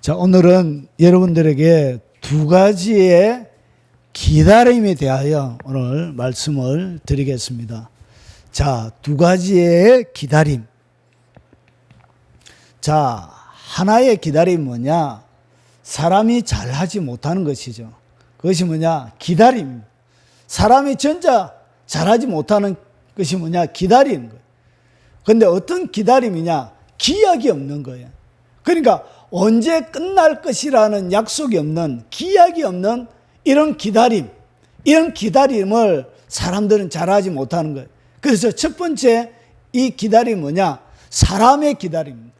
자, 오늘은 여러분들에게 두 가지의 기다림에 대하여 오늘 말씀을 드리겠습니다. 자, 두 가지의 기다림. 자, 하나의 기다림이 뭐냐? 사람이 잘하지 못하는 것이죠. 그것이 뭐냐? 기다림. 사람이 진짜 잘하지 못하는 것이 뭐냐? 기다리는 거예요. 그런데 어떤 기다림이냐? 기약이 없는 거예요. 그러니까 언제 끝날 것이라는 약속이 없는, 기약이 없는 이런 기다림, 이런 기다림을 사람들은 잘하지 못하는 거예요. 그래서 첫 번째 이 기다림이 뭐냐? 사람의 기다림입니다.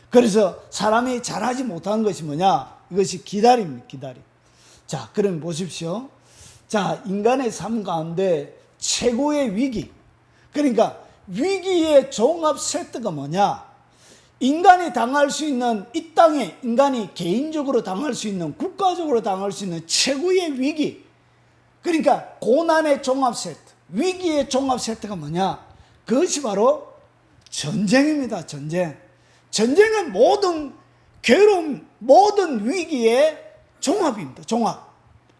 그래서 사람이 잘하지 못하는 것이 뭐냐? 이것이 기다림입니다. 기다림. 자, 그럼 보십시오. 자, 인간의 삶 가운데 최고의 위기, 그러니까 위기의 종합 세트가 뭐냐? 인간이 당할 수 있는, 이 땅에 인간이 개인적으로 당할 수 있는, 국가적으로 당할 수 있는 최고의 위기, 그러니까 고난의 종합 세트, 위기의 종합 세트가 뭐냐? 그것이 바로 전쟁입니다. 전쟁. 전쟁은 모든 괴로움, 모든 위기의 종합입니다. 종합.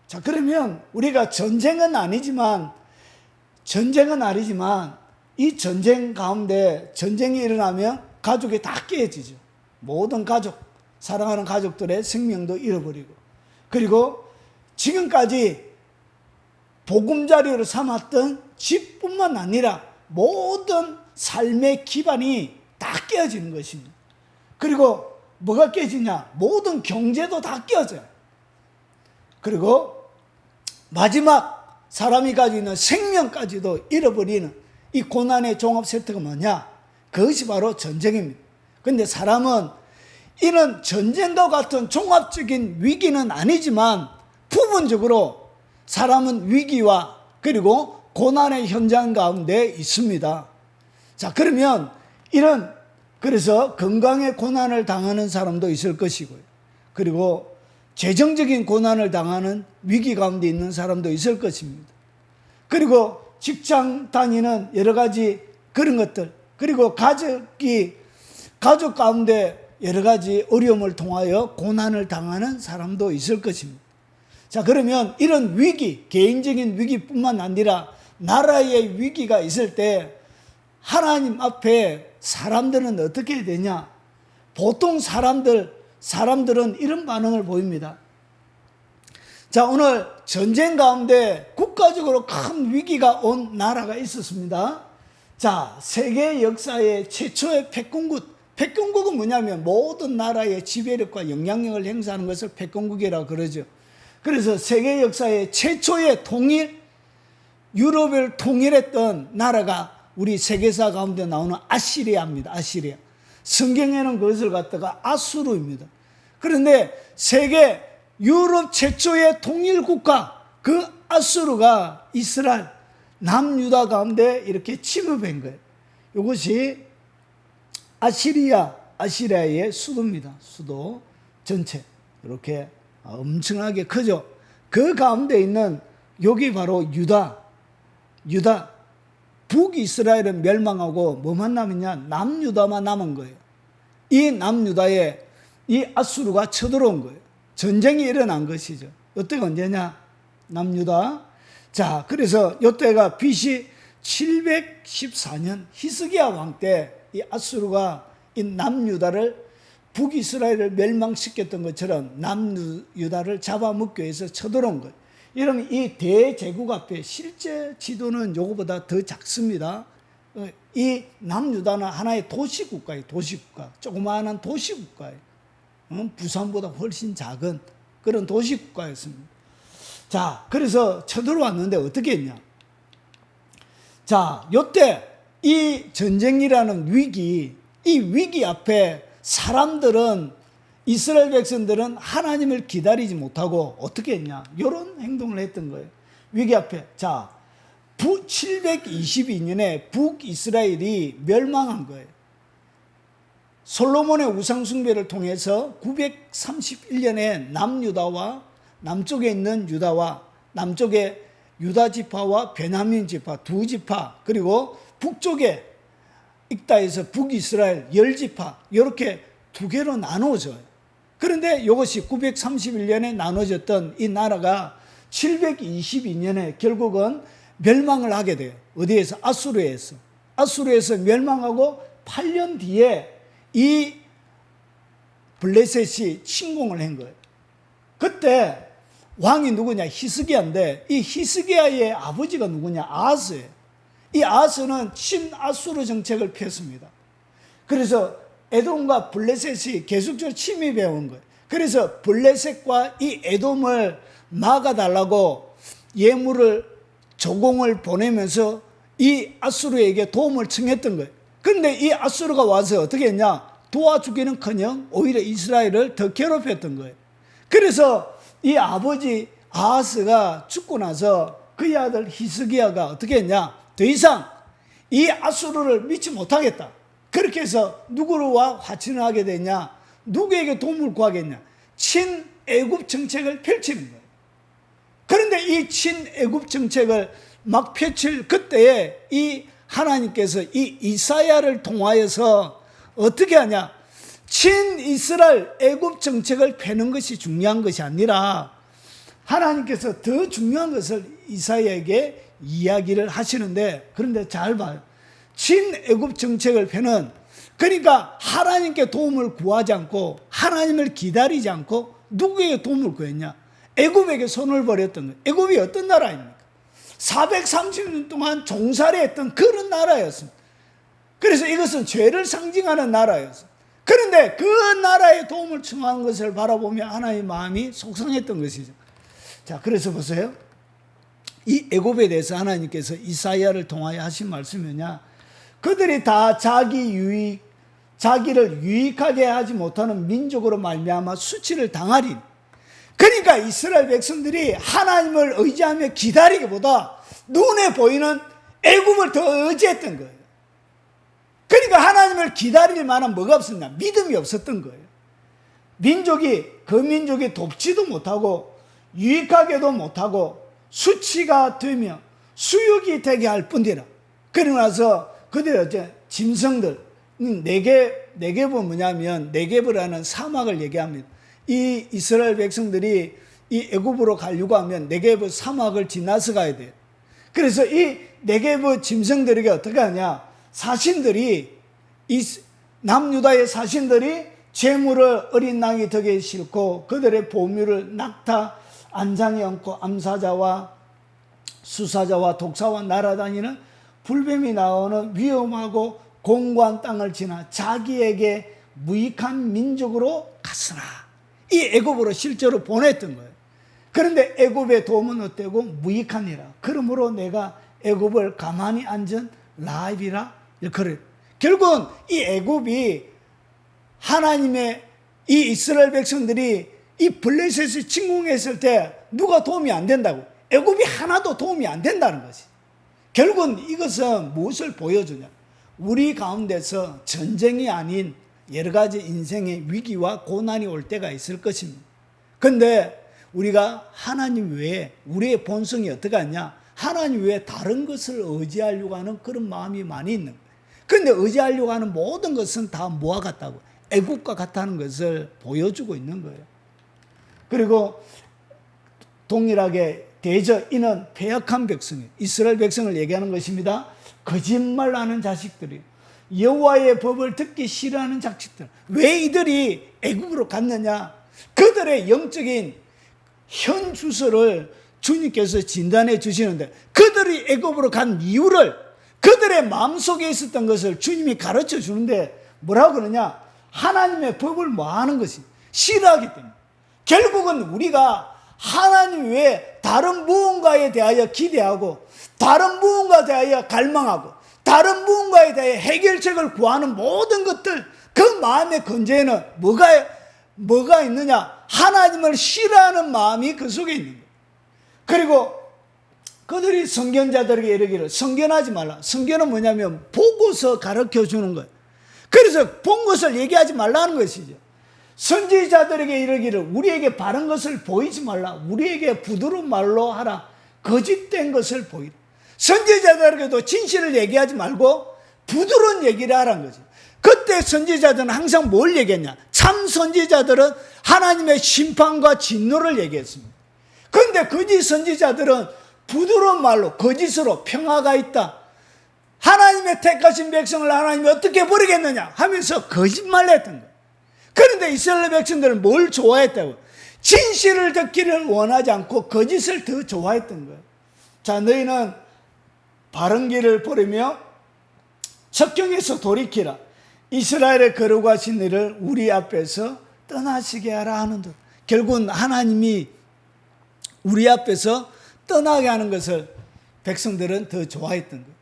자, 그러면 우리가 전쟁은 아니지만 이 전쟁 가운데 전쟁이 일어나면 가족이 다 깨지죠. 모든 가족, 사랑하는 가족들의 생명도 잃어버리고, 그리고 지금까지 보금자리로 삼았던 집뿐만 아니라 모든 삶의 기반이 다 깨어지는 것입니다. 그리고 뭐가 깨지냐? 모든 경제도 다 깨어져요. 그리고 마지막 사람이 가지고 있는 생명까지도 잃어버리는 이 고난의 종합 세트가 뭐냐? 그것이 바로 전쟁입니다. 그런데 사람은 이런 전쟁과 같은 종합적인 위기는 아니지만 부분적으로 사람은 위기와 그리고 고난의 현장 가운데 있습니다. 자, 그러면 그래서 건강의 고난을 당하는 사람도 있을 것이고요. 그리고 재정적인 고난을 당하는 위기 가운데 있는 사람도 있을 것입니다. 그리고 직장 다니는 여러 가지 그런 것들, 그리고 가족 가운데 여러 가지 어려움을 통하여 고난을 당하는 사람도 있을 것입니다. 자, 그러면 이런 위기, 개인적인 위기뿐만 아니라 나라의 위기가 있을 때 하나님 앞에 사람들은 어떻게 해야 되냐? 보통 사람들은 이런 반응을 보입니다. 자, 오늘 전쟁 가운데 국가적으로 큰 위기가 온 나라가 있었습니다. 자, 세계 역사의 최초의 패권국은 뭐냐면 모든 나라의 지배력과 영향력을 행사하는 것을 패권국이라고 그러죠. 그래서 세계 역사의 최초의 유럽을 통일했던 나라가 우리 세계사 가운데 나오는 아시리아입니다. 아시리아. 성경에는 그것을 갖다가 아수르입니다. 그런데 유럽 최초의 통일국가, 그 아수르가 이스라엘, 남유다 가운데 이렇게 침입한 거예요. 이것이 아시리아의 수도입니다. 수도 전체. 이렇게 엄청나게 크죠. 그 가운데 있는 여기 바로 유다. 북이스라엘은 멸망하고 뭐만 남았냐? 남유다만 남은 거예요. 이 남유다에 이 아수르가 쳐들어온 거예요. 전쟁이 일어난 것이죠. 이때가 언제냐? 남유다. 자, 그래서 이때가 BC 714년 히스기야 왕 때 이 아수르가 이 남유다를, 북이스라엘을 멸망시켰던 것처럼 남유다를 잡아먹기 위해서 쳐들어온 거예요. 이러면 이 대제국 앞에 실제 지도는 요거보다 더 작습니다. 이 남유다는 하나의 도시국가예요. 도시국가. 조그마한 도시국가예요. 부산보다 훨씬 작은 그런 도시국가였습니다. 자, 그래서 쳐들어왔는데 어떻게 했냐? 자, 요때 이 전쟁이라는 이 위기 앞에 이스라엘 백성들은 하나님을 기다리지 못하고 어떻게 했냐? 이런 행동을 했던 거예요. 위기 앞에. 자, 722년에 북이스라엘이 멸망한 거예요. 솔로몬의 우상숭배를 통해서 931년에 남쪽에 있는 유다와 남쪽에 유다 지파와 베냐민 지파 두 지파, 그리고 북쪽에 익다에서 북이스라엘 10지파, 이렇게 두 개로 나누어져요. 그런데 이것이 931년에 나눠졌던 이 나라가 722년에 결국은 멸망을 하게 돼요. 어디에서? 아수르에서. 아수르에서 멸망하고 8년 뒤에 이 블레셋이 침공을 한 거예요. 그때 왕이 누구냐? 히스기야인데 이 히스기야의 아버지가 누구냐? 아하스예요. 이 아하스는 친아수르 정책을 폈습니다. 그래서 에돔과 블레셋이 계속적으로 침입해 온 거예요. 그래서 블레셋과 이 에돔을 막아달라고 예물을 조공을 보내면서 이 아수르에게 도움을 청했던 거예요. 그런데 이 아수르가 와서 어떻게 했냐? 도와주기는커녕 오히려 이스라엘을 더 괴롭혔던 거예요. 그래서 이 아버지 아하스가 죽고 나서 그의 아들 히스기야가 어떻게 했냐? 더 이상 이 아수르를 믿지 못하겠다. 그렇게 해서 누구와 화친을 하게 되냐? 누구에게 도움을 구하겠냐? 친애굽 정책을 펼치는 거예요. 그런데 이 친애굽 정책을 막 펼칠 그때에 이 하나님께서 이 이사야를 통하여서 어떻게 하냐? 친이스라엘 애굽 정책을 펴는 것이 중요한 것이 아니라 하나님께서 더 중요한 것을 이사야에게 이야기를 하시는데, 그런데 잘 봐요. 친애굽 정책을 펴는, 그러니까 하나님께 도움을 구하지 않고 하나님을 기다리지 않고 누구에게 도움을 구했냐? 애굽에게 손을 벌였던 거예요. 애굽이 어떤 나라입니까? 430년 동안 종살이했던 그런 나라였습니다. 그래서 이것은 죄를 상징하는 나라였어요. 그런데 그 나라의 도움을 청한 것을 바라보며 하나님의 마음이 속상했던 것이죠. 자, 그래서 보세요. 이 애굽에 대해서 하나님께서 이사야를 통하여 하신 말씀이 뭐냐? 그들이 다 자기를 유익하게 하지 못하는 민족으로 말미암아 수치를 당하리. 그러니까 이스라엘 백성들이 하나님을 의지하며 기다리기보다 눈에 보이는 애굽을 더 의지했던 거예요. 그러니까 하나님을 기다릴 만한 뭐가 없었냐? 믿음이 없었던 거예요. 그 민족이 돕지도 못하고 유익하게도 못하고 수치가 되며 수욕이 되게 할 뿐이라. 그러고 나서 그들이 어째 짐승들, 네겝은 뭐냐면 네겝이라는 사막을 얘기합니다. 이 이스라엘 백성들이 이 애굽으로 가려고 하면 네겝 사막을 지나서 가야 돼요. 그래서 이 네겝 짐승들에게 어떻게 하냐? 사신들이, 이 남유다의 사신들이 재물을 어린 양이 덕에 싣고 그들의 보물을 낙타 안장에 얹고 암사자와 수사자와 독사와 날아다니는 불뱀이 나오는 위험하고 공고한 땅을 지나 자기에게 무익한 민족으로 갔으나, 이 애굽으로 실제로 보냈던 거예요. 그런데 애굽의 도움은 어때고? 무익하니라. 그러므로 내가 애굽을 가만히 앉은 라합이라 그래. 결국은 이 애굽이 하나님의 이 이스라엘 백성들이 이 블레셋을 침공했을 때 누가 도움이 안 된다고? 애굽이 하나도 도움이 안 된다는 것이. 결국은 이것은 무엇을 보여주냐? 우리 가운데서 전쟁이 아닌 여러 가지 인생의 위기와 고난이 올 때가 있을 것입니다. 그런데 우리가 하나님 외에 우리의 본성이 어떻게 하냐? 하나님 외에 다른 것을 의지하려고 하는 그런 마음이 많이 있는 거예요. 그런데 의지하려고 하는 모든 것은 다 뭐와 같다고? 애국과 같다는 것을 보여주고 있는 거예요. 그리고 동일하게 대저 이는 패역한 백성이에요. 이스라엘 백성을 얘기하는 것입니다. 거짓말하는 자식들이, 여호와의 법을 듣기 싫어하는 자식들. 왜 이들이 애굽으로 갔느냐? 그들의 영적인 현 주소를 주님께서 진단해 주시는데, 그들이 애굽으로 간 이유를, 그들의 마음속에 있었던 것을 주님이 가르쳐 주는데 뭐라고 그러냐? 하나님의 법을 뭐 하는 것이 싫어하기 때문에. 결국은 우리가 하나님 외에 다른 무언가에 대하여 기대하고 다른 무언가에 대하여 갈망하고 다른 무언가에 대하여 해결책을 구하는 모든 것들, 그 마음의 근저에는 뭐가 있느냐? 하나님을 싫어하는 마음이 그 속에 있는 거예요. 그리고 그들이 선견자들에게 이르기를 선견하지 말라. 선견은 뭐냐면 보고서 가르쳐 주는 거예요. 그래서 본 것을 얘기하지 말라는 것이죠. 선지자들에게 이르기를 우리에게 바른 것을 보이지 말라. 우리에게 부드러운 말로 하라. 거짓된 것을 보이라. 선지자들에게도 진실을 얘기하지 말고 부드러운 얘기를 하라는 거죠. 그때 선지자들은 항상 뭘 얘기했냐? 참 선지자들은 하나님의 심판과 진노를 얘기했습니다. 그런데 거짓 선지자들은 부드러운 말로 거짓으로 평화가 있다, 하나님의 택하신 백성을 하나님이 어떻게 버리겠느냐 하면서 거짓말을 했던 거예요. 그런데 이스라엘 백성들은 뭘 좋아했다고? 진실을 듣기를 원하지 않고 거짓을 더 좋아했던 거예요. 자, 너희는 바른 길을 버리며 척경에서 돌이키라. 이스라엘의 거룩하신 이를 우리 앞에서 떠나시게 하라 하는 듯. 결국은 하나님이 우리 앞에서 떠나게 하는 것을 백성들은 더 좋아했던 거예요.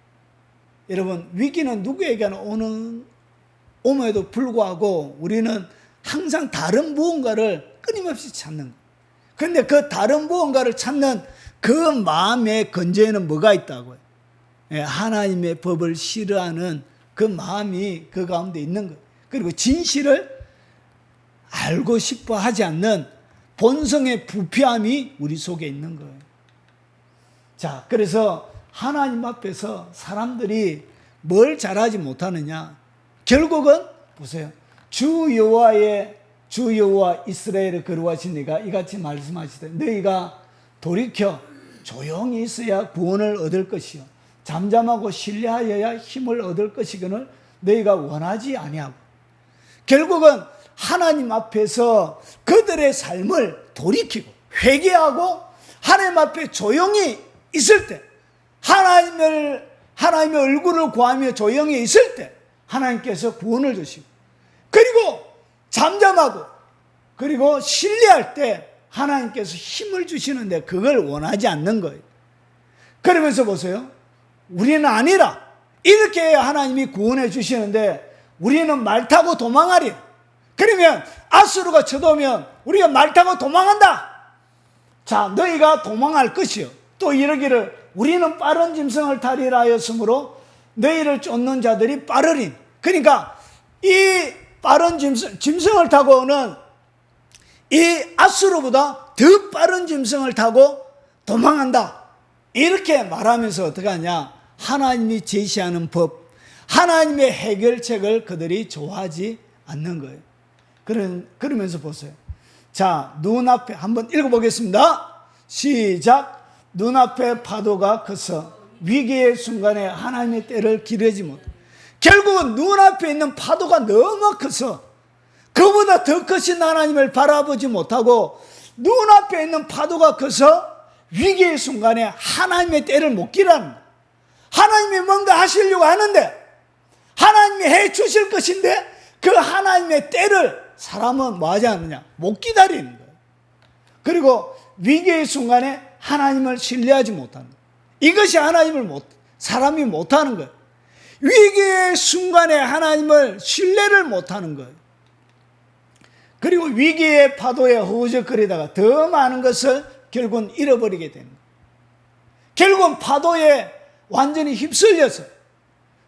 여러분, 위기는 누구에게나 옴에도 불구하고 우리는 항상 다른 무언가를 끊임없이 찾는 거예요. 그런데 그 다른 무언가를 찾는 그 마음의 근저에는 뭐가 있다고요? 하나님의 법을 싫어하는 그 마음이 그 가운데 있는 거예요. 그리고 진실을 알고 싶어 하지 않는 본성의 부패함이 우리 속에 있는 거예요. 자, 그래서 하나님 앞에서 사람들이 뭘 잘하지 못하느냐? 결국은 보세요. 주 여호와 이스라엘의 거룩하신 이가 이같이 말씀하시되 너희가 돌이켜 조용히 있어야 구원을 얻을 것이요 잠잠하고 신뢰하여야 힘을 얻을 것이거늘 너희가 원하지 아니하고. 결국은 하나님 앞에서 그들의 삶을 돌이키고 회개하고 하나님 앞에 조용히 있을 때, 하나님의 얼굴을 구하며 조용히 있을 때 하나님께서 구원을 주시고, 그리고 잠잠하고 그리고 신뢰할 때 하나님께서 힘을 주시는데 그걸 원하지 않는 거예요. 그러면서 보세요. 우리는 아니라 이렇게 해야 하나님이 구원해 주시는데 우리는 말 타고 도망하리. 그러면 아수르가 쳐들어오면 우리가 말 타고 도망한다. 자, 너희가 도망할 것이요 또 이러기를 우리는 빠른 짐승을 타리라 하였으므로 너희를 쫓는 자들이 빠르리. 그러니까 이 빠른 짐승을 타고 오는 이 아수르보다 더 빠른 짐승을 타고 도망한다. 이렇게 말하면서 어떻게 하냐? 하나님이 제시하는 법, 하나님의 해결책을 그들이 좋아하지 않는 거예요. 그러면서 보세요. 자, 눈앞에 한번 읽어보겠습니다. 시작. 눈앞에 파도가 커서 위기의 순간에 하나님의 때를 기르지 못. 결국은 눈앞에 있는 파도가 너무 커서 그보다 더 크신 하나님을 바라보지 못하고 눈앞에 있는 파도가 커서 위기의 순간에 하나님의 때를 못 기라는 거예요. 하나님이 뭔가 하시려고 하는데 하나님이 해 주실 것인데 그 하나님의 때를 사람은 뭐 하지 않느냐? 못 기다리는 거예요. 그리고 위기의 순간에 하나님을 신뢰하지 못하는 거예요. 이것이 사람이 못하는 거예요. 위기의 순간에 하나님을 신뢰를 못하는 거예요. 그리고 위기의 파도에 허우적거리다가 더 많은 것을 결국은 잃어버리게 되는 거예요. 결국은 파도에 완전히 휩쓸려서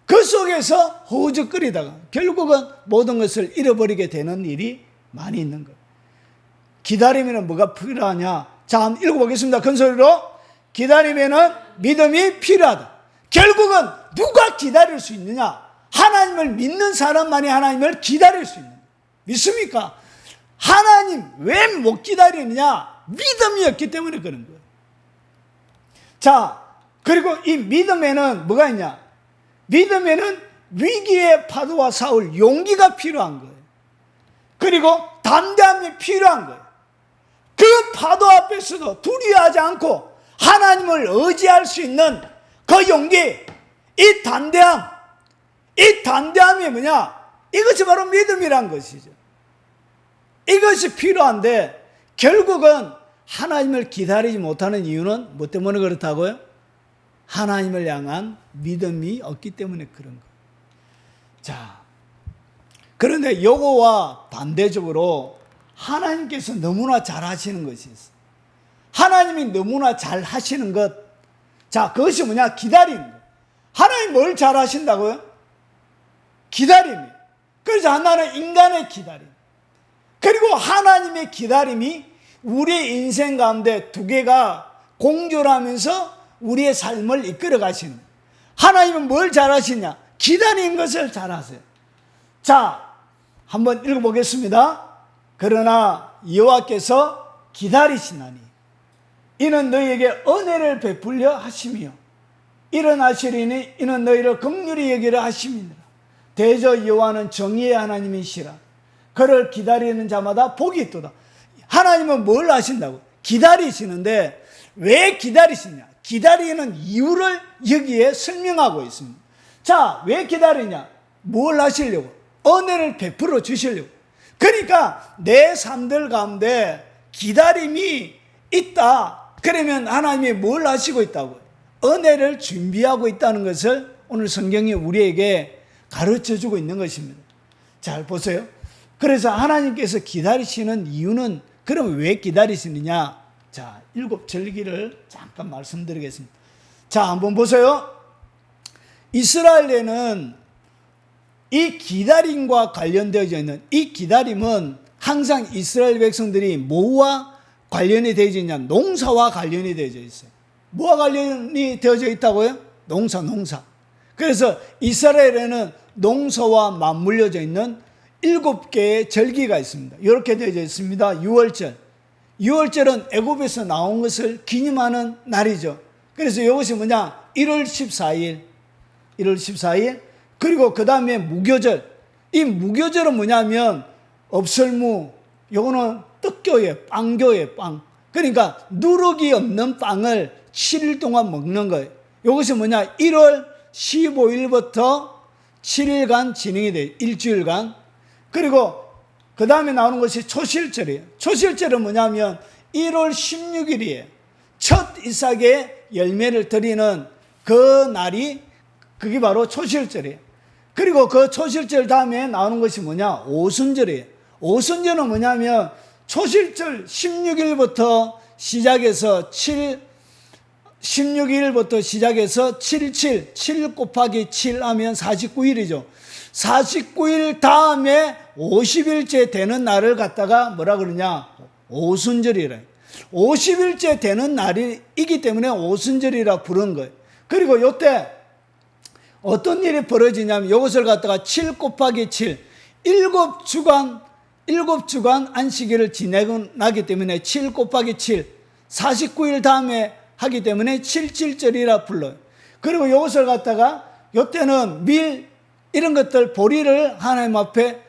그 속에서 허우적거리다가 결국은 모든 것을 잃어버리게 되는 일이 많이 있는 거예요. 기다리면 뭐가 필요하냐? 자, 한번 읽어보겠습니다. 큰 소리로. 기다리면 믿음이 필요하다. 결국은 누가 기다릴 수 있느냐? 하나님을 믿는 사람만이 하나님을 기다릴 수 있는 거예요. 믿습니까? 하나님 왜 못 기다리느냐? 믿음이 없기 때문에 그런 거예요. 자, 그리고 이 믿음에는 뭐가 있냐? 믿음에는 위기의 파도와 싸울 용기가 필요한 거예요. 그리고 담대함이 필요한 거예요. 그 파도 앞에서도 두려워하지 않고 하나님을 의지할 수 있는 그 용기, 이 담대함이 뭐냐? 이것이 바로 믿음이란 것이죠. 이것이 필요한데 결국은 하나님을 기다리지 못하는 이유는 뭐 때문에 그렇다고요? 하나님을 향한 믿음이 없기 때문에 그런 거예요. 자, 그런데 요거와 반대적으로 하나님께서 너무나 잘 하시는 것이 있어요. 하나님이 너무나 잘 하시는 것. 자, 그것이 뭐냐? 기다리는 것. 하나님 뭘 잘 하신다고요? 기다림이에요. 그래서 하나는 인간의 기다림. 그리고 하나님의 기다림이 우리의 인생 가운데 두 개가 공존하면서 우리의 삶을 이끌어 가시는 거예요. 하나님은 뭘 잘 하시냐? 기다리는 것을 잘 하세요. 자, 한번 읽어보겠습니다. 그러나 여호와께서 기다리시나니 이는 너희에게 은혜를 베풀려 하심이요 일어나시리니 이는 너희를 긍휼히 여기려 하심이니라. 대저 여호와는 정의의 하나님이시라. 그를 기다리는 자마다 복이 있도다. 하나님은 뭘 하신다고? 기다리시는데 왜 기다리시냐? 기다리는 이유를 여기에 설명하고 있습니다. 자, 왜 기다리냐? 뭘 하시려고? 은혜를 베풀어 주시려고. 그러니까 내 삶들 가운데 기다림이 있다. 그러면 하나님이 뭘 하시고 있다고요? 은혜를 준비하고 있다는 것을 오늘 성경이 우리에게 가르쳐주고 있는 것입니다. 잘 보세요. 그래서 하나님께서 기다리시는 이유는 그럼 왜 기다리시느냐? 자, 7절기를 잠깐 말씀드리겠습니다. 자, 한번 보세요. 이스라엘에는 이 기다림과 관련되어져 있는 이 기다림은 항상 이스라엘 백성들이 뭐와 관련이 되어져 있냐? 농사와 관련이 되어져 있어요. 뭐와 관련이 되어져 있다고요? 농사. 그래서 이스라엘에는 농사와 맞물려져 있는 7개의 절기가 있습니다. 이렇게 되어져 있습니다. 6월절. 6월절은 애굽에서 나온 것을 기념하는 날이죠. 그래서 이것이 뭐냐? 1월 14일. 그리고 그 다음에 무교절. 이 무교절은 뭐냐면 업설무. 요거는 떡교에 빵교에 빵. 그러니까 누룩이 없는 빵을 7일 동안 먹는 거예요. 이것이 뭐냐? 1월 15일부터 7일간 진행이 돼요. 일주일간. 그리고 그 다음에 나오는 것이 초실절이에요. 초실절은 뭐냐면 1월 16일이에요. 첫 이삭의 열매를 드리는 그 날이 그게 바로 초실절이에요. 그리고 그 초실절 다음에 나오는 것이 뭐냐? 오순절이에요. 오순절은 뭐냐면 초실절 16일부터 시작해서 7 곱하기 7 하면 49일이죠. 49일 다음에 50일째 되는 날을 갖다가 뭐라 그러냐? 오순절이래. 50일째 되는 날이기 때문에 오순절이라 부른 거예요. 그리고 이때 어떤 일이 벌어지냐면 이것을 갖다가 7 곱하기 7, 7주간 안식일을 지내기 때문에 7 곱하기 7, 49일 다음에 하기 때문에 77절이라 불러요. 그리고 이것을 갖다가 이때는 밀 이런 것들 보리를 하나님 앞에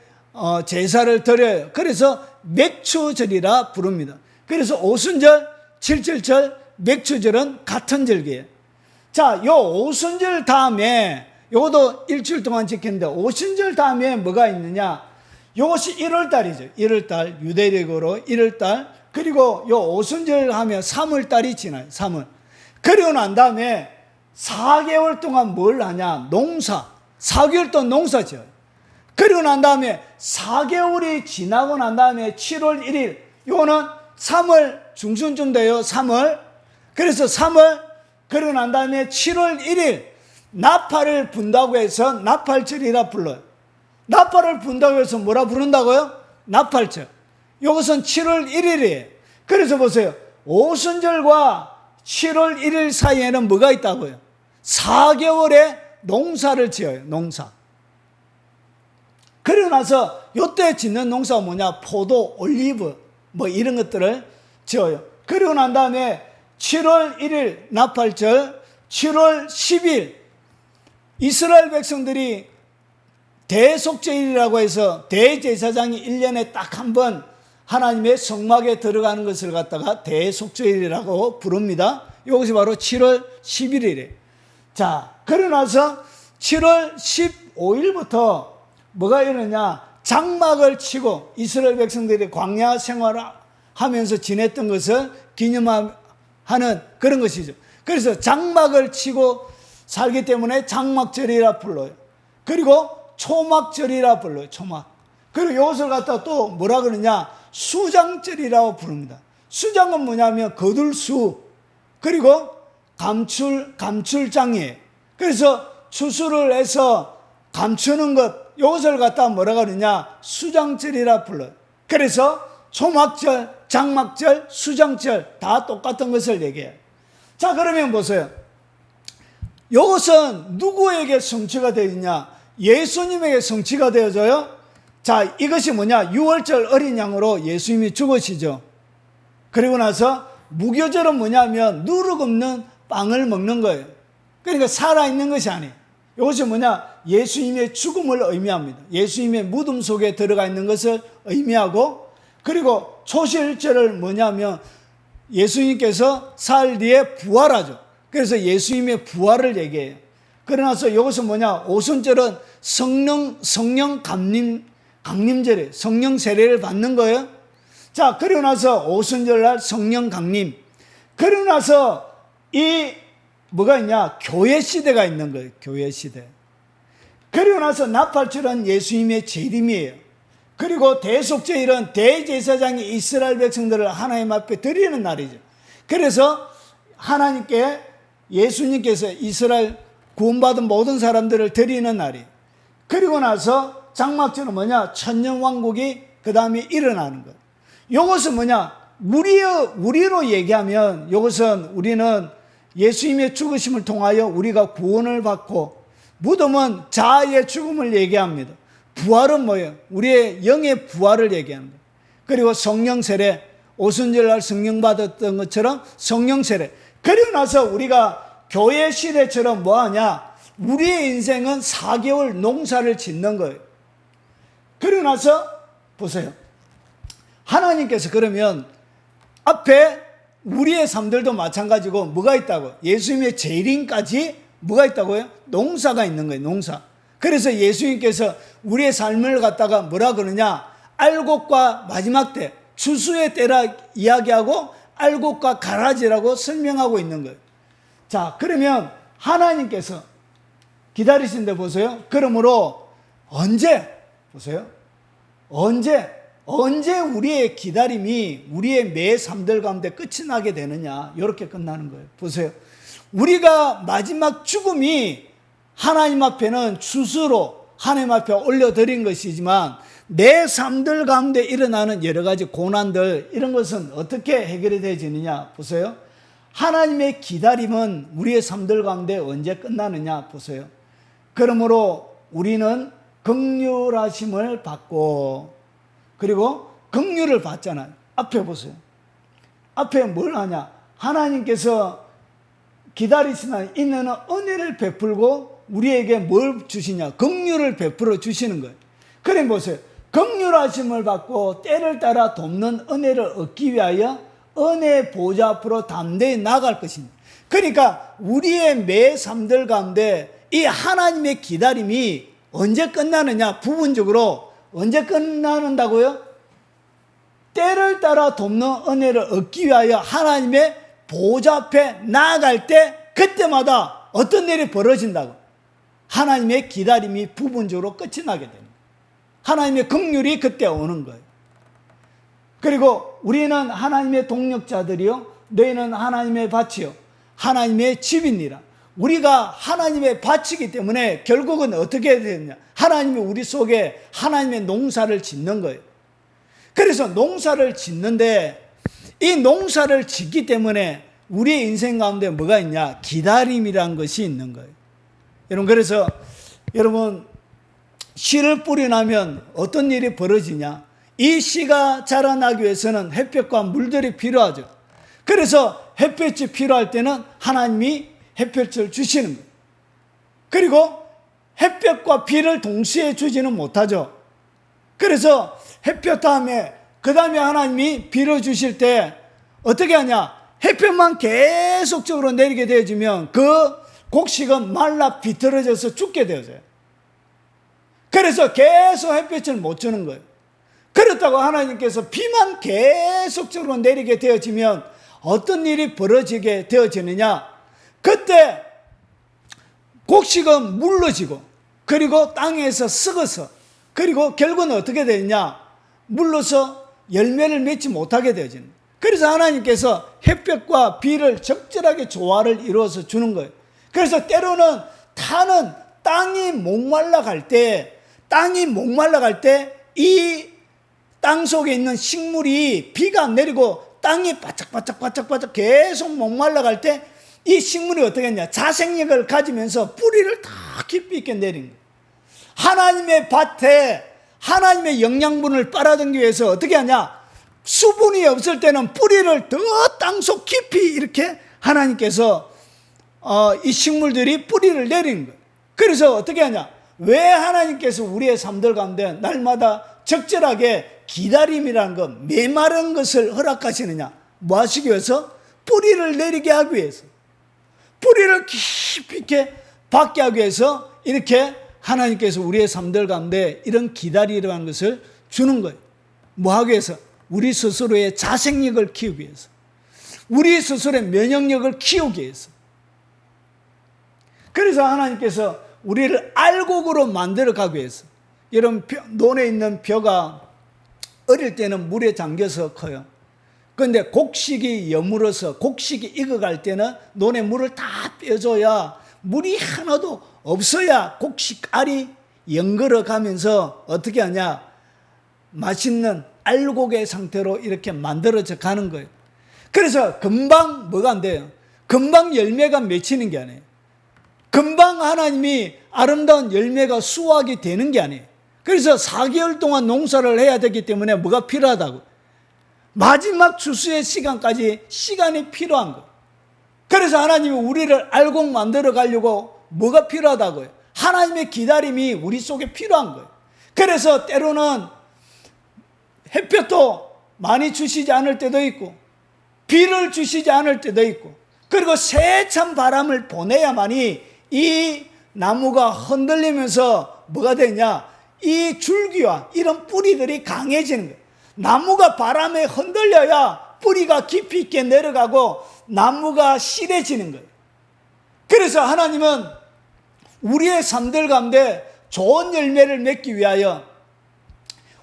제사를 드려요. 그래서 맥추절이라 부릅니다. 그래서 오순절, 칠칠절, 맥추절은 같은 절기예요. 자, 요 오순절 다음에 요것도 일주일 동안 지켰는데 오순절 다음에 뭐가 있느냐? 요것이 1월달이죠. 1월달 유대력으로 1월달. 그리고 요 오순절 하면 3월달이 지나요. 3월. 그리고 난 다음에 4개월 동안 뭘 하냐? 농사. 4개월 동안 농사죠. 그리고 난 다음에 4개월이 지나고 난 다음에 7월 1일. 요거는 3월 중순쯤 돼요. 3월. 그래서 3월. 그리고 난 다음에 7월 1일. 나팔을 분다고 해서 나팔절이라 불러요. 나팔을 분다고 해서 뭐라 부른다고요? 나팔절. 이것은 7월 1일이에요. 그래서 보세요. 오순절과 7월 1일 사이에는 뭐가 있다고요? 4개월의 농사를 지어요. 농사. 그러고 나서 이때 짓는 농사가 뭐냐? 포도, 올리브 뭐 이런 것들을 지어요. 그리고 난 다음에 7월 1일 나팔절, 7월 10일 이스라엘 백성들이 대속죄일이라고 해서 대제사장이 1년에 딱 한 번 하나님의 성막에 들어가는 것을 갖다가 대속죄일이라고 부릅니다. 이것이 바로 7월 11일이에요. 자, 그러고 나서 7월 15일부터 뭐가 이러냐? 장막을 치고 이스라엘 백성들이 광야 생활을 하면서 지냈던 것을 기념하는 그런 것이죠. 그래서 장막을 치고 살기 때문에 장막절이라 불러요. 그리고 초막절이라 불러요. 초막. 그리고 이것을 갖다 또 뭐라 그러냐? 수장절이라고 부릅니다. 수장은 뭐냐면 거둘수. 그리고 감출장이에요. 그래서 추수를 해서 감추는 것, 이것을 갖다 뭐라 그러냐? 수장절이라 불러요. 그래서 초막절, 장막절, 수장절 다 똑같은 것을 얘기해요. 자, 그러면 보세요. 이것은 누구에게 성취가 되느냐? 예수님에게 성취가 되어져요. 자, 이것이 뭐냐? 유월절 어린 양으로 예수님이 죽으시죠. 그리고 나서 무교절은 뭐냐면 누룩 없는 빵을 먹는 거예요. 그러니까 살아있는 것이 아니에요. 이것이 뭐냐? 예수님의 죽음을 의미합니다. 예수님의 무덤 속에 들어가 있는 것을 의미하고, 그리고 초실절을 뭐냐면 예수님께서 사흘 뒤에 부활하죠. 그래서 예수님의 부활을 얘기해요. 그러나서 이것은 뭐냐? 오순절은 성령 강림절이에요. 성령 세례를 받는 거예요. 자, 그리고 나서 오순절날 성령 강림. 그리고 나서 이 뭐가 있냐? 교회 시대가 있는 거예요. 교회 시대. 그리고 나서 나팔절은 예수님의 재림이에요. 그리고 대속죄일은 대제사장이 이스라엘 백성들을 하나님 앞에 드리는 날이죠. 그래서 하나님께 예수님께서 이스라엘 구원받은 모든 사람들을 드리는 날이에요. 그리고 나서 장막절은 뭐냐? 천년왕국이 그 다음에 일어나는 거예요. 이것은 뭐냐? 우리로 얘기하면 이것은 우리는 예수님의 죽으심을 통하여 우리가 구원을 받고, 무덤은 자아의 죽음을 얘기합니다. 부활은 뭐예요? 우리의 영의 부활을 얘기합니다. 그리고 성령 세례, 오순절날 성령 받았던 것처럼 성령 세례. 그리고 나서 우리가 교회 시대처럼 뭐하냐? 우리의 인생은 4개월 농사를 짓는 거예요. 그리고 나서 보세요. 하나님께서 그러면 앞에 우리의 삶들도 마찬가지고 뭐가 있다고? 예수님의 재림까지 뭐가 있다고요? 농사가 있는 거예요. 농사. 그래서 예수님께서 우리의 삶을 갖다가 뭐라 그러냐? 알곡과 마지막 때, 추수의 때라 이야기하고 알곡과 가라지라고 설명하고 있는 거예요. 자, 그러면 하나님께서 기다리신데 보세요. 그러므로 언제 보세요. 언제 우리의 기다림이 우리의 매 삶들 가운데 끝이 나게 되느냐? 이렇게 끝나는 거예요. 보세요. 우리가 마지막 죽음이 하나님 앞에는 추수로 하나님 앞에 올려드린 것이지만, 내 삶들 가운데 일어나는 여러 가지 고난들, 이런 것은 어떻게 해결이 되어지느냐? 보세요. 하나님의 기다림은 우리의 삶들 가운데 언제 끝나느냐? 보세요. 그러므로 우리는 긍휼하심을 받고, 그리고 긍휼을 받잖아요. 앞에 보세요. 앞에 뭘 하냐? 하나님께서 기다리시나 있는 은혜를 베풀고 우리에게 뭘 주시냐? 긍휼을 베풀어 주시는 거예요. 그래 보세요. 긍휼하심을 받고 때를 따라 돕는 은혜를 얻기 위하여 은혜 보좌 앞으로 담대히 나갈 것입니다. 그러니까 우리의 매 삶들 가운데 이 하나님의 기다림이 언제 끝나느냐? 부분적으로 언제 끝나는다고요? 때를 따라 돕는 은혜를 얻기 위하여 하나님의 보좌 앞에 나아갈 때, 그때마다 어떤 일이 벌어진다고? 하나님의 기다림이 부분적으로 끝이 나게 됩니다. 하나님의 긍휼이 그때 오는 거예요. 그리고 우리는 하나님의 동력자들이요, 너희는 하나님의 밭이요 하나님의 집이니라. 우리가 하나님의 밭이기 때문에 결국은 어떻게 되느냐? 하나님이 우리 속에 하나님의 농사를 짓는 거예요. 그래서 농사를 짓는데, 이 농사를 짓기 때문에 우리의 인생 가운데 뭐가 있냐? 기다림이라는 것이 있는 거예요. 여러분, 그래서 여러분, 씨를 뿌려나면 어떤 일이 벌어지냐? 이 씨가 자라나기 위해서는 햇볕과 물들이 필요하죠. 그래서 햇볕이 필요할 때는 하나님이 햇볕을 주시는 거예요. 그리고 햇볕과 비를 동시에 주지는 못하죠. 그래서 햇볕 다음에 그 다음에 하나님이 비를 주실 때 어떻게 하냐? 햇볕만 계속적으로 내리게 되어지면 그 곡식은 말라 비틀어져서 죽게 되어져요. 그래서 계속 햇볕을 못 주는 거예요. 그렇다고 하나님께서 비만 계속적으로 내리게 되어지면 어떤 일이 벌어지게 되어지느냐? 그때 곡식은 물러지고, 그리고 땅에서 썩어서, 그리고 결국은 어떻게 되느냐? 물러서 열매를 맺지 못하게 되어지는 거예요. 그래서 하나님께서 햇볕과 비를 적절하게 조화를 이루어서 주는 거예요. 그래서 때로는 타는 땅이 목말라 갈 때, 이 땅 속에 있는 식물이 비가 내리고 땅이 바짝바짝 계속 목말라 갈 때 이 식물이 어떻게 했냐? 자생력을 가지면서 뿌리를 다 깊이 있게 내린 거예요. 하나님의 밭에 하나님의 영양분을 빨아들이기 위해서 어떻게 하냐? 수분이 없을 때는 뿌리를 더 땅속 깊이 이렇게 하나님께서 이 식물들이 뿌리를 내리는 거예요. 그래서 어떻게 하냐? 왜 하나님께서 우리의 삶들 가운데 날마다 적절하게 기다림이라는 것, 메마른 것을 허락하시느냐? 뭐 하시기 위해서? 뿌리를 내리게 하기 위해서. 뿌리를 깊이 있게 받게 하기 위해서 이렇게 하나님께서 우리의 삶들 가운데 이런 기다리라는 것을 주는 거예요. 뭐 하기 위해서? 우리 스스로의 자생력을 키우기 위해서. 우리 스스로의 면역력을 키우기 위해서. 그래서 하나님께서 우리를 알곡으로 만들어 가기 위해서. 여러분, 논에 있는 벼가 어릴 때는 물에 잠겨서 커요. 그런데 곡식이 여물어서 곡식이 익어갈 때는 논에 물을 다 빼줘야, 물이 하나도 없어야 곡식 알이 연걸어 가면서 어떻게 하냐? 맛있는 알곡의 상태로 이렇게 만들어져 가는 거예요. 그래서 금방 뭐가 안 돼요? 금방 열매가 맺히는 게 아니에요. 금방 하나님이 아름다운 열매가 수확이 되는 게 아니에요. 그래서 4개월 동안 농사를 해야 되기 때문에 뭐가 필요하다고? 마지막 추수의 시간까지 시간이 필요한 거예요. 그래서 하나님이 우리를 알곡 만들어 가려고 뭐가 필요하다고요? 하나님의 기다림이 우리 속에 필요한 거예요. 그래서 때로는 햇볕도 많이 주시지 않을 때도 있고, 비를 주시지 않을 때도 있고, 그리고 세찬 바람을 보내야만이 이 나무가 흔들리면서 뭐가 되냐? 이 줄기와 이런 뿌리들이 강해지는 거예요. 나무가 바람에 흔들려야 뿌리가 깊이 있게 내려가고 나무가 실해지는 거예요. 그래서 하나님은 우리의 삶들 가운데 좋은 열매를 맺기 위하여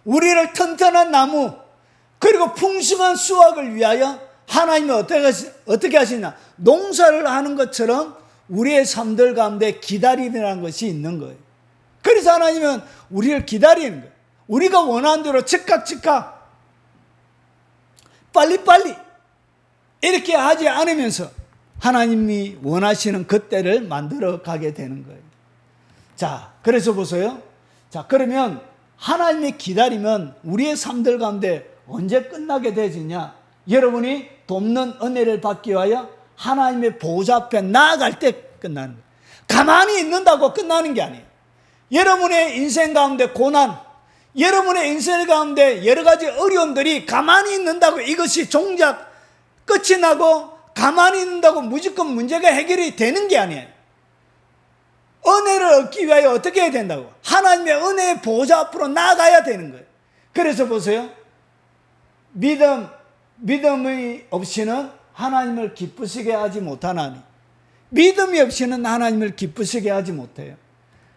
우리를 튼튼한 나무 그리고 풍성한 수확을 위하여 하나님은 어떻게 하시냐? 농사를 하는 것처럼 우리의 삶들 가운데 기다리라는 것이 있는 거예요. 그래서 하나님은 우리를 기다리는 거예요. 우리가 원하는 대로 즉각 빨리빨리 이렇게 하지 않으면서 하나님이 원하시는 그때를 만들어 가게 되는 거예요. 자, 그래서 보세요. 자, 그러면 하나님의 기다리면 우리의 삶들 가운데 언제 끝나게 되지냐? 여러분이 돕는 은혜를 받기 위하여 하나님의 보좌 앞에 나아갈 때 끝나는 거예요. 가만히 있는다고 끝나는 게 아니에요. 여러분의 인생 가운데 고난, 여러분의 인생 가운데 여러 가지 어려움들이 가만히 있는다고 이것이 종작 끝이 나고 가만히 있는다고 무조건 문제가 해결이 되는 게 아니에요. 은혜를 얻기 위하여 어떻게 해야 된다고? 하나님의 은혜의 보좌 앞으로 나아가야 되는 거예요. 그래서 보세요. 믿음이 없이는 하나님을 기쁘시게 하지 못하나니, 믿음이 없이는 하나님을 기쁘시게 하지 못해요.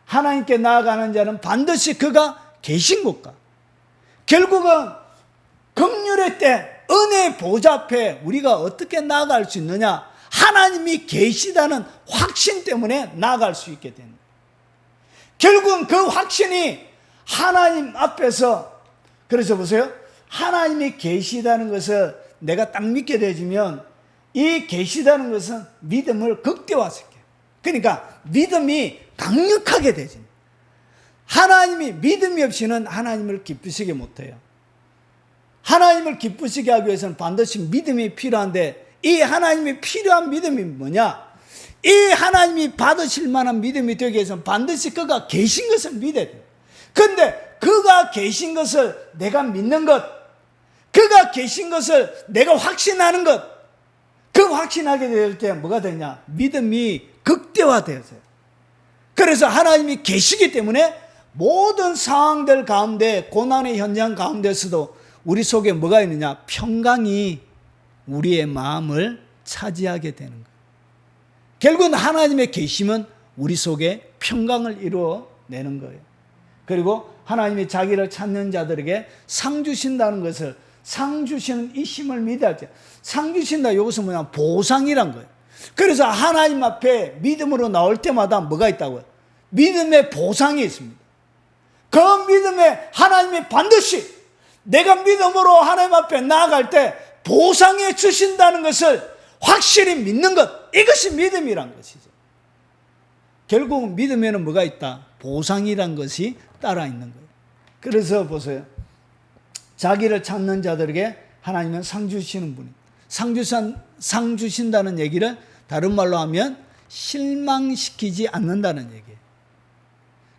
하나님께 나아가는 자는 반드시 그가 계신 곳과, 결국은 긍휼의 때 은혜의 보좌 앞에 우리가 어떻게 나아갈 수 있느냐? 하나님이 계시다는 확신 때문에 나아갈 수 있게 됩니다. 결국은 그 확신이 하나님 앞에서, 그래서 보세요. 하나님이 계시다는 것을 내가 딱 믿게 되지면 이 계시다는 것은 믿음을 극대화시켜요. 그러니까 믿음이 강력하게 되죠. 하나님이 믿음이 없이는 하나님을 기쁘시게 못해요. 하나님을 기쁘시게 하기 위해서는 반드시 믿음이 필요한데, 이 하나님이 필요한 믿음이 뭐냐? 이 하나님이 받으실 만한 믿음이 되기 위해서는 반드시 그가 계신 것을 믿어야 돼요. 그런데 그가 계신 것을 내가 믿는 것, 그가 계신 것을 내가 확신하는 것, 그 확신하게 될 때 뭐가 되냐? 믿음이 극대화되어져요. 그래서 하나님이 계시기 때문에 모든 상황들 가운데, 고난의 현장 가운데서도 우리 속에 뭐가 있느냐? 평강이 우리의 마음을 차지하게 되는 거예요. 결국은 하나님의 계심은 우리 속에 평강을 이루어내는 거예요. 그리고 하나님이 자기를 찾는 자들에게 상 주신다는 것을, 상 주시는 이 힘을 믿어야 돼요. 상 주신다, 이것은 뭐냐? 보상이란 거예요. 그래서 하나님 앞에 믿음으로 나올 때마다 뭐가 있다고요? 믿음의 보상이 있습니다. 그 믿음에 하나님이 반드시 내가 믿음으로 하나님 앞에 나아갈 때 보상해 주신다는 것을 확실히 믿는 것, 이것이 믿음이란 것이죠. 결국 믿음에는 뭐가 있다? 보상이란 것이 따라 있는 거예요. 그래서 보세요. 자기를 찾는 자들에게 하나님은 상 주시는 분이에요. 상 주신다는 얘기를 다른 말로 하면 실망시키지 않는다는 얘기예요.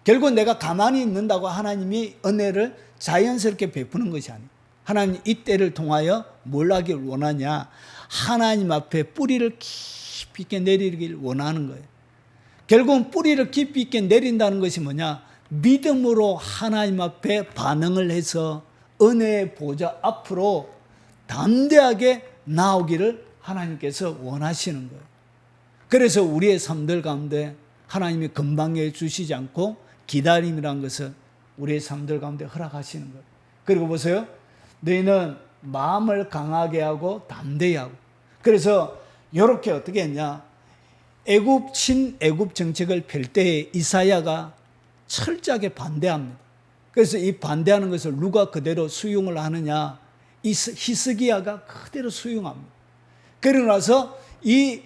결국 내가 가만히 있는다고 하나님이 은혜를 자연스럽게 베푸는 것이 아니에요. 하나님 이 때를 통하여 뭘 하길 원하냐? 하나님 앞에 뿌리를 깊이 있게 내리길 원하는 거예요. 결국은 뿌리를 깊이 있게 내린다는 것이 뭐냐? 믿음으로 하나님 앞에 반응을 해서 은혜의 보좌 앞으로 담대하게 나오기를 하나님께서 원하시는 거예요. 그래서 우리의 삶들 가운데 하나님이 금방에 주시지 않고 기다림이라는 것을 우리의 삶들 가운데 허락하시는 거예요. 그리고 보세요. 너희는 마음을 강하게 하고 담대히 하고. 그래서 이렇게 어떻게 했냐? 친애굽 정책을 펼 때에 이사야가 철저하게 반대합니다. 그래서 이 반대하는 것을 누가 그대로 수용을 하느냐? 히스기야가 그대로 수용합니다. 그러고 나서 이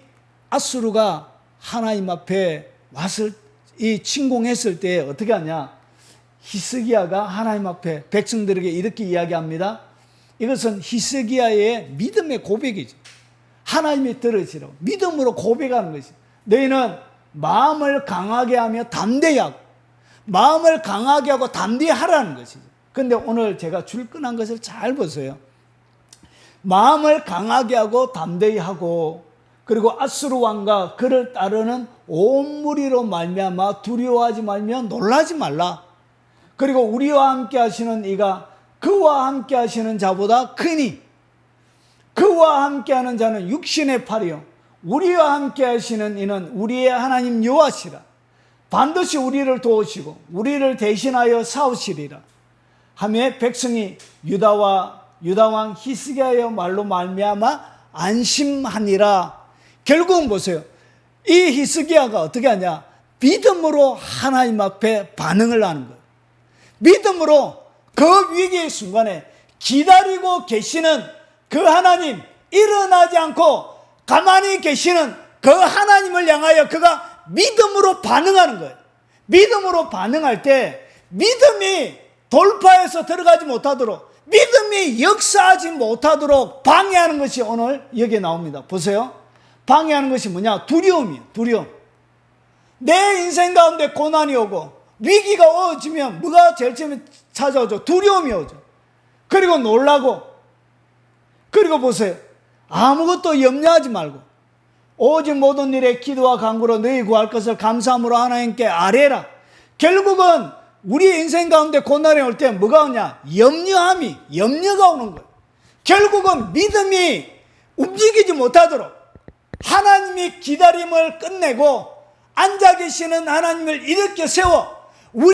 아수르가 하나님 앞에 왔을, 이 침공했을 때 어떻게 하냐? 히스기야가 하나님 앞에 백성들에게 이렇게 이야기합니다. 이것은 히스기야의 믿음의 고백이죠. 하나님이 들으시라고 믿음으로 고백하는 것이죠. 너희는 마음을 강하게 하며 담대히 하고, 마음을 강하게 하고 담대히 하라는 것이죠. 그런데 오늘 제가 줄근한 것을 잘 보세요. 마음을 강하게 하고 담대히 하고, 그리고 아수르 왕과 그를 따르는 온 무리로 말미암아 두려워하지 말며 놀라지 말라. 그리고 우리와 함께 하시는 이가 그와 함께 하시는 자보다 크니, 그와 함께 하는 자는 육신의 팔이요 우리와 함께 하시는 이는 우리의 하나님 여호와시라. 반드시 우리를 도우시고 우리를 대신하여 싸우시리라 하며 백성이 유다 왕 히스기야의 말로 말미암아 안심하니라. 결국은 보세요. 이 히스기야가 어떻게 하냐? 믿음으로 하나님 앞에 반응을 하는 거예요. 믿음으로 그 위기의 순간에 기다리고 계시는 그 하나님, 일어나지 않고 가만히 계시는 그 하나님을 향하여 그가 믿음으로 반응하는 거예요. 믿음으로 반응할 때 믿음이 돌파해서 들어가지 못하도록, 믿음이 역사하지 못하도록 방해하는 것이 오늘 여기에 나옵니다. 보세요. 방해하는 것이 뭐냐? 두려움이에요. 두려움. 내 인생 가운데 고난이 오고 위기가 오지면 뭐가 제일 처음에 찾아오죠? 두려움이 오죠. 그리고 놀라고, 그리고 보세요. 아무것도 염려하지 말고 오직 모든 일에 기도와 간구로 너희 구할 것을 감사함으로 하나님께 아뢰라. 결국은 우리 인생 가운데 고난이 올 때 뭐가 오냐? 염려가 오는 거예요. 결국은 믿음이 움직이지 못하도록 하나님이 기다림을 끝내고 앉아 계시는 하나님을 일으켜 세워